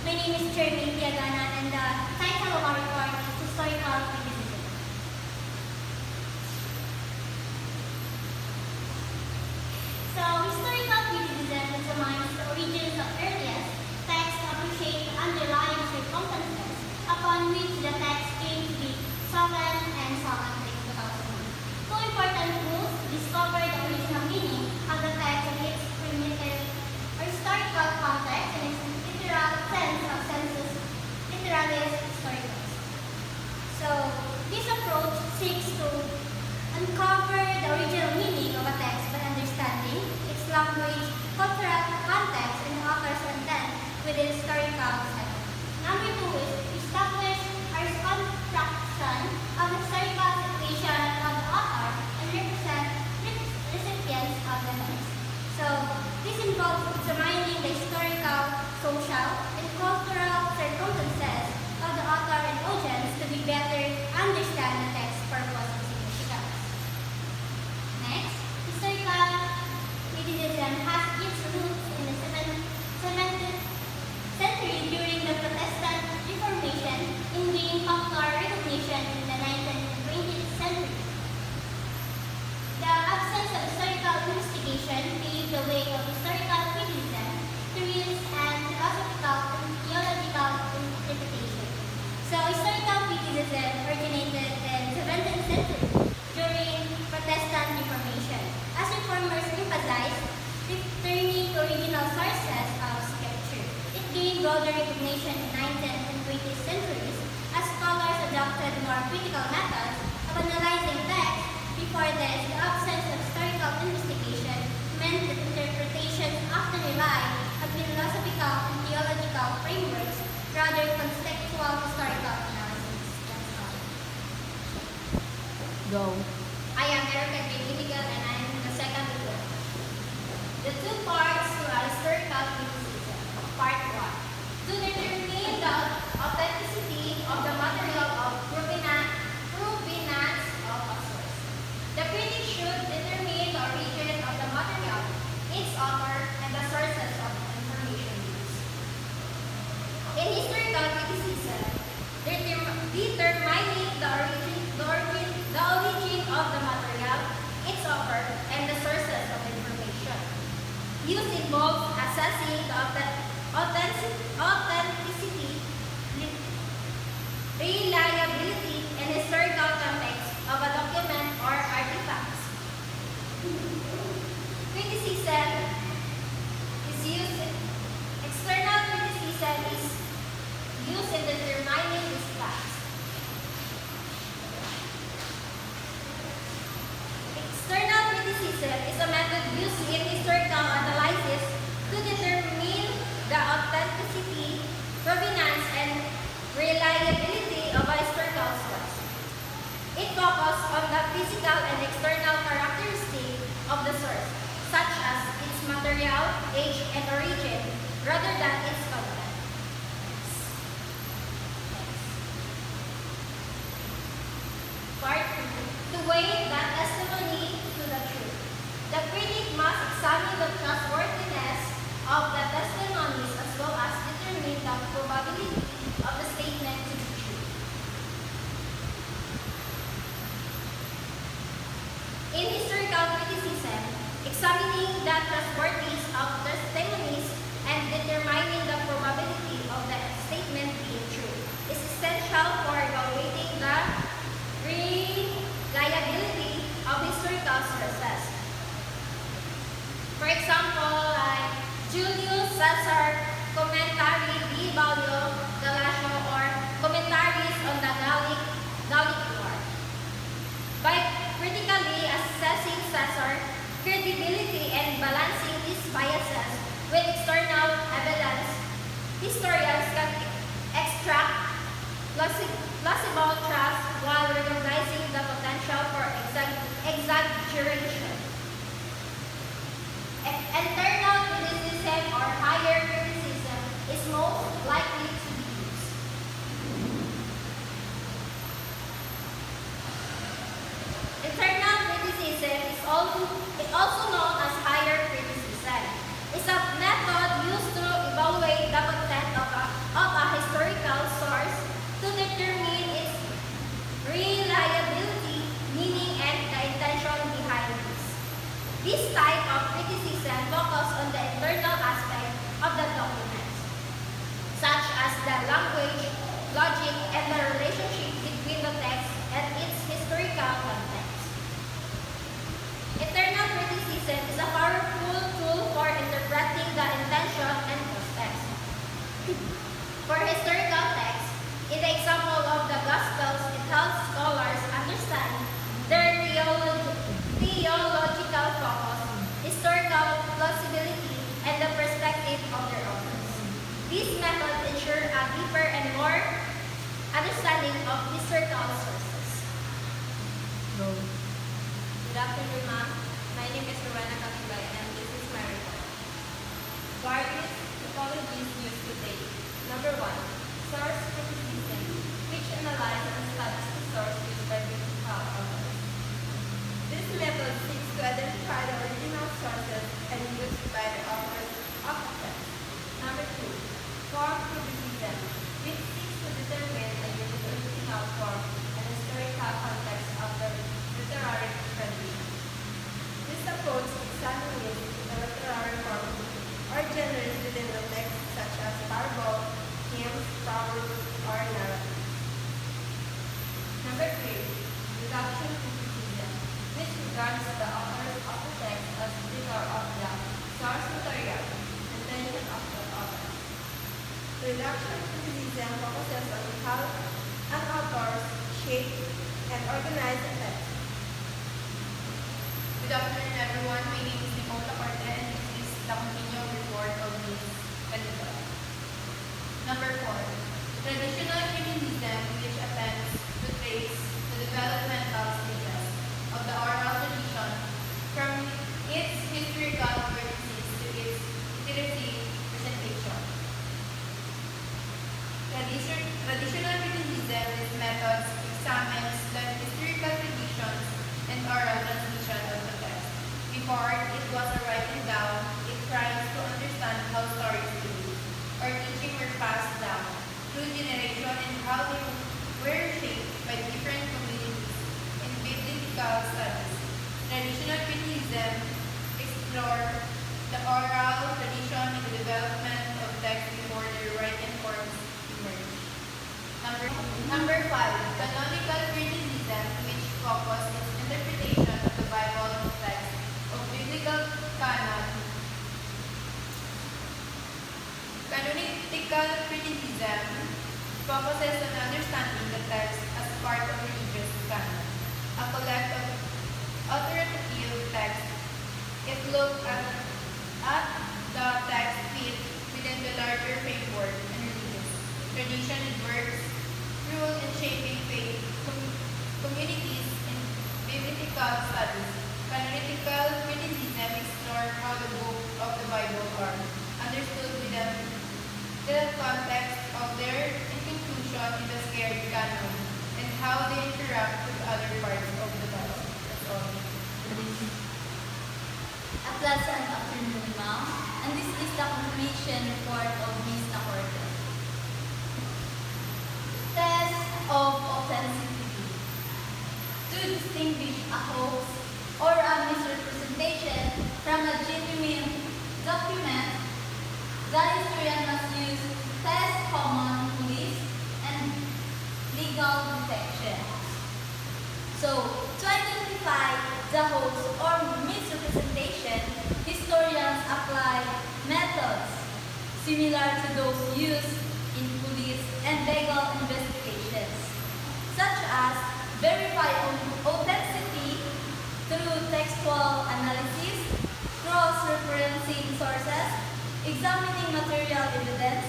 My name is Jermaine Diagana, and the title of our report is Historical Criticism. So, historical criticism examines the origins of earliest texts to appreciate the underlying circumstances upon which the text came to be spoken and so on. Two important tools to discover the original meaning of the text and its primitive or historical context and its literal sense of sensus literalis historicus. So, this approach seeks to uncover the original meaning of a text by understanding its language, cultural context, and the author's intent with the historical setting. Number two is to establish our construction of the historical situation of the author and represent recipients of the text. So, this involves examining the historical, social, and cultural circumstances of the author and audience to be better understand the text's purpose and significance. Next, historical criticism has its roots in the 7th century during the Protestant Reformation and gained popular recognition in the 19th and 20th century. The absence of historical investigation paved the way of historical criticism, theories, and philosophical and theological interpretation. So, historical criticism originated in the 17th century during Protestant Reformation. As reformers emphasized returning to original sources of Scripture, it gained broader recognition in 19th and 20th centuries as scholars adopted more critical methods of analyzing text. Before this, the absence of historical investigation meant that interpretations often relied on philosophical and theological frameworks rather than contextual historical analysis. That's all. Go. I am Erica J. Iligan, and I am the second report. The two parts to a historical criticism. Part 1. To determine the authenticity of the material of provenance of a source. The critic should determine the origin of the material, its author, and the sources of information used. In historical criticism, determining the origin of the material, its author, and the sources of information used involves assessing the authenticity, reliability, and historical context of a document or artifacts. Criticism is used. External criticism is used in determining these facts. External criticism is a method used in historical analysis to determine the authenticity, provenance, and reliability of a historical source. It focuses on the physical and external characteristics of the source, such as its material, age, and origin, rather than its content. Part 2. To weigh the testimony to the truth. The critic must examine the trustworthiness of the testimonies as well as determine the probability of the statement to be true. In historical criticism, examining the trustworthiness of testimonies and determining the probability of the statement being true is essential for evaluating the reliability of historical sources. For example, like Julius Caesar Commentary di Valio Galatio or Commentaries on the Gallic War. By critically assessing Caesar's credibility and balancing these biases with external evidence, historians can extract plausible trust while recognizing the potential for exaggeration. Internal criticism or higher criticism is most likely to be used. Internal criticism is also known as higher criticism. It's a method used to evaluate the content of Understanding of historical sources. Go. Good afternoon, ma'am. My name is Rowena Kakibay and this is my report. Various methodologies used today. Number 1. Source criticism, which analyzes and studies the source used by biblical authors. This method seeks to identify the original sources and used by the authors of the text. Number 2. Form criticism, which seeks to determine the unique original form and historical context of the literary tradition. This approach examines the literary form or genres within the text such as parable, hymns, proverbs, or narrative. Number 3. Reduction criticism, which regards the authors of the text as author of the source material, intention of the author. Reduction criticism focuses on how an author shape and organize the text. Good afternoon, everyone. My name is Nicole Lacorte, and this is the continuing report of Ms. Candido. Number 4. Traditional criticism, which attempts to trace the developmental stages of the oral tradition from its historical vertices to its literacy presentation. Traditional criticism is methods examines the historical traditions and oral transmission of the text. Before it was a writing down, it tries to understand how stories or teaching were passed down through generation and how they were shaped by different communities in biblical studies. Traditional criticism explore the oral tradition and the development of text before their written forms emerged. Number 5. Canonical criticism, which focus its interpretation of the Bible text of biblical canon. Canonical criticism focuses on understanding the text as part of religious canon, a collective authoritative text. It looks at the text fit within the larger framework and religious tradition it works rule in shaping faith communities in biblical studies. Canonical criticism explores how the book of the Bible are understood within the context of their inclusion in the sacred canon and how they interact with other parts of the Bible. That's all. A pleasant afternoon, ma'am. And this is the confirmation report of Ms. Lacorte. Test of authenticity. To distinguish a hoax or a misrepresentation from a genuine document, the historian must use test common police and legal detection. So, to identify the hoax or misrepresentation, historians apply methods similar to those used in police and legal investigations, such as verify authenticity through textual analysis, cross-referencing sources, examining material evidence,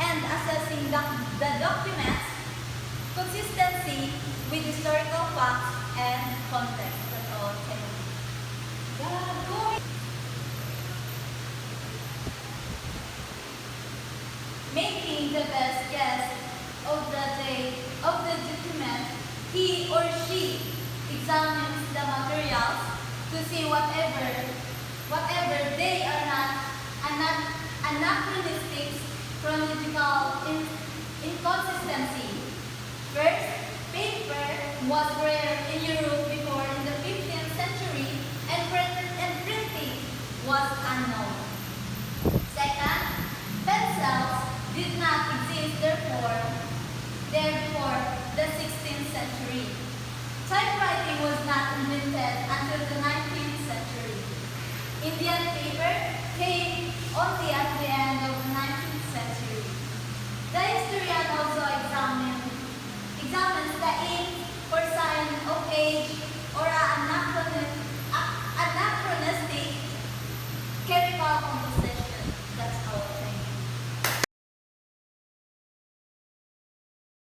and assessing the document's consistency with historical facts and context. That's all. Making the best guess of the date of the document, he or she examines the materials to see whatever they are not anachronistic chronological inconsistency. First, paper was rare in Europe before in the 15th century and printing was unknown. Second, pencils did not exist therefore the 16th century. Typewriting was not invented until the 19th century. Indian paper came only at the end of the 19th century. The historian of